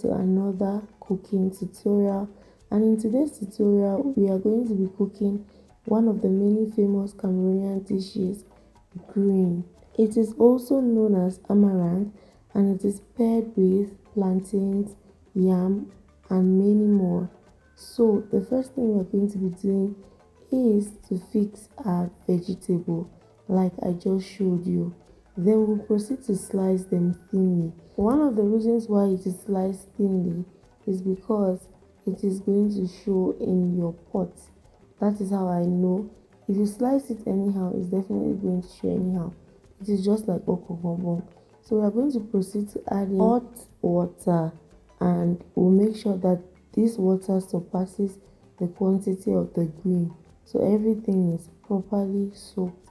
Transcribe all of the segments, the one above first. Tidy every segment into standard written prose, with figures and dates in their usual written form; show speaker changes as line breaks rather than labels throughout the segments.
to another cooking tutorial, and in today's tutorial we are going to be cooking one of the many famous Cameroonian dishes, green. It is also known as amaranth, and it is paired with plantains, yam and many more. So the first thing we are going to be doing is to fix our vegetable like I just showed you. Then we'll proceed to slice them thinly. One of the reasons why it is sliced thinly is because it is going to show in your pot. That is how I know. If you slice it anyhow, it's definitely going to show anyhow. It is just like Akonjom. So we are going to proceed to add in hot water, and we'll make sure that this water surpasses the quantity of the green, so everything is properly soaked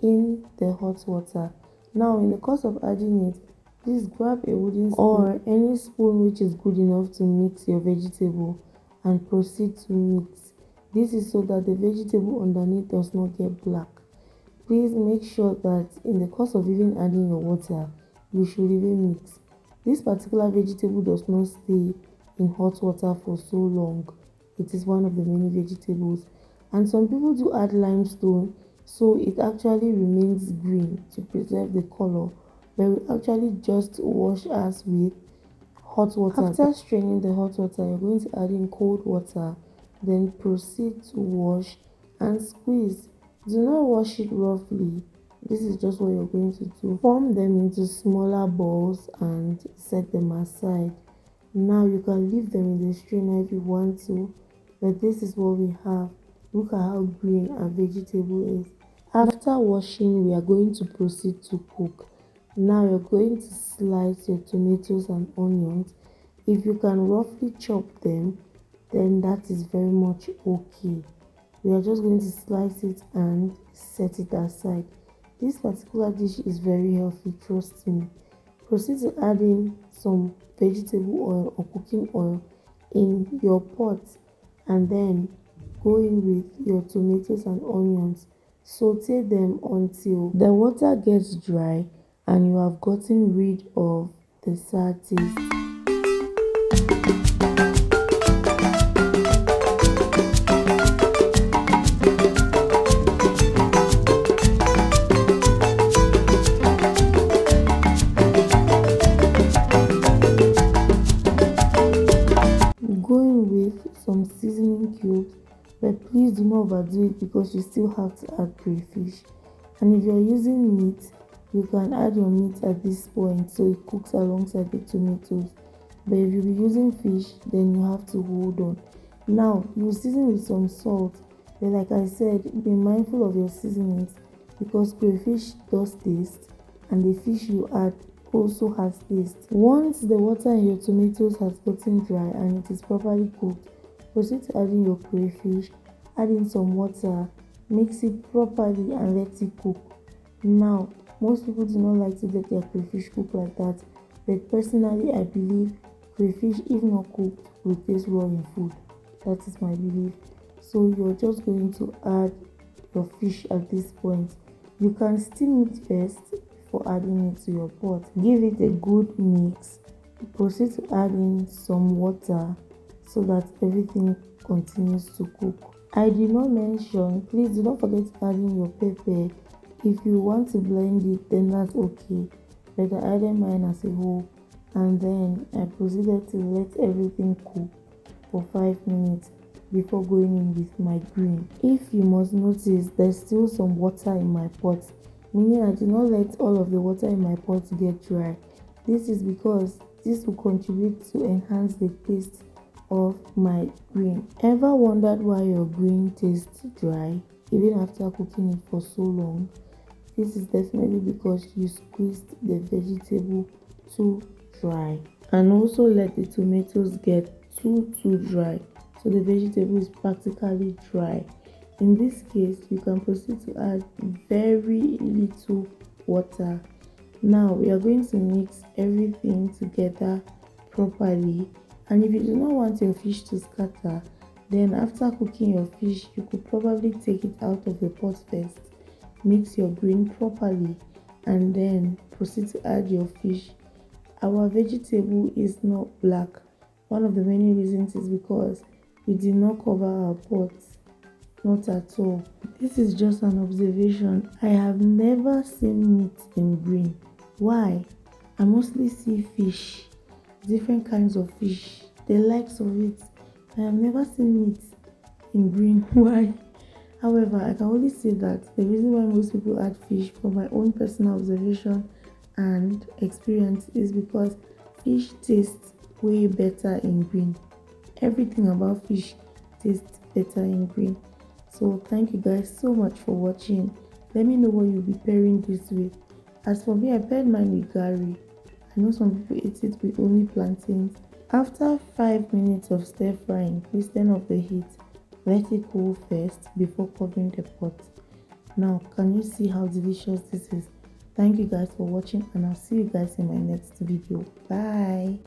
in the hot water. Now in the course of adding it, please grab a wooden spoon or any spoon which is good enough to mix your vegetable and proceed to mix. This is so that the vegetable underneath does not get black. Please make sure that in the course of even adding your water, you should even mix. This particular vegetable does not stay in hot water for so long. It is one of the many vegetables, and some people do add limestone so it actually remains green to preserve the color, but we actually just wash us with hot water. After straining the hot water, you're going to add in cold water, then proceed to wash and squeeze. Do not wash it roughly. This is just what you're going to do. Form them into smaller balls and set them aside. Now you can leave them in the strainer if you want to, but this is what we have. Look at how green our vegetable is. After washing, we are going to proceed to cook. Now you're going to slice your tomatoes and onions. If you can roughly chop them, then that is very much okay. We are just going to slice it and set it aside. This particular dish is very healthy, trust me. Proceed to add in some vegetable oil or cooking oil in your pot, and then go in with your tomatoes and onions. Saute them until the water gets dry and you have gotten rid of the sour taste. Going with some seasoning cubes, but please do not overdo it because you still have to add crayfish. And if you're using meat, you can add your meat at this point so it cooks alongside the tomatoes. But if you'll be using fish, then you have to hold on. Now you season with some salt, but like I said, be mindful of your seasonings because crayfish does taste and the fish you add also has taste. Once the water in your tomatoes has gotten dry and it is properly cooked, proceed to adding your crayfish, add in some water, mix it properly and let it cook. Now most people do not like to let their crayfish cook like that, but personally I believe crayfish, if not cooked, will taste raw in food. That is my belief. So you're just going to add your fish at this point. You can steam it first before adding it to your pot. Give it a good mix. Proceed to add in some water so that everything continues to cook. I did not mention, please do not forget to add in your pepper. If you want to blend it, then that's okay, but I added mine as a whole, and then I proceeded to let everything cook for 5 minutes before going in with my green. If you must notice, there's still some water in my pot, meaning I did not let all of the water in my pot get dry. This is because this will contribute to enhance the taste of my green. Ever wondered why your green tastes dry even after cooking it for so long? This is definitely because you squeezed the vegetable too dry and also let the tomatoes get too dry, so the vegetable is practically dry. In this case, you can proceed to add very little water. Now we are going to mix everything together properly, and if you do not want your fish to scatter, then after cooking your fish you could probably take it out of the pot first, mix your green properly, and then proceed to add your fish. Our vegetable is not black, One of the many reasons is because we did not cover our pots. Not at all. This is just an observation. I have never seen meat in green. Why? I mostly see fish, different kinds of fish, the likes of it. I have never seen meat in green. Why? However, I can only say that the reason why most people add fish, from my own personal observation and experience, is because fish tastes way better in green. Everything about fish tastes better in green. So thank you guys so much for watching. Let me know what you'll be pairing this with. As for me, I paired mine with gari. I know some people eat it with only plantains. After 5 minutes of stir frying, please turn off the heat. Let it cool first before covering the pot. Now, can you see how delicious this is? Thank you guys for watching, and I'll see you guys in my next video. Bye.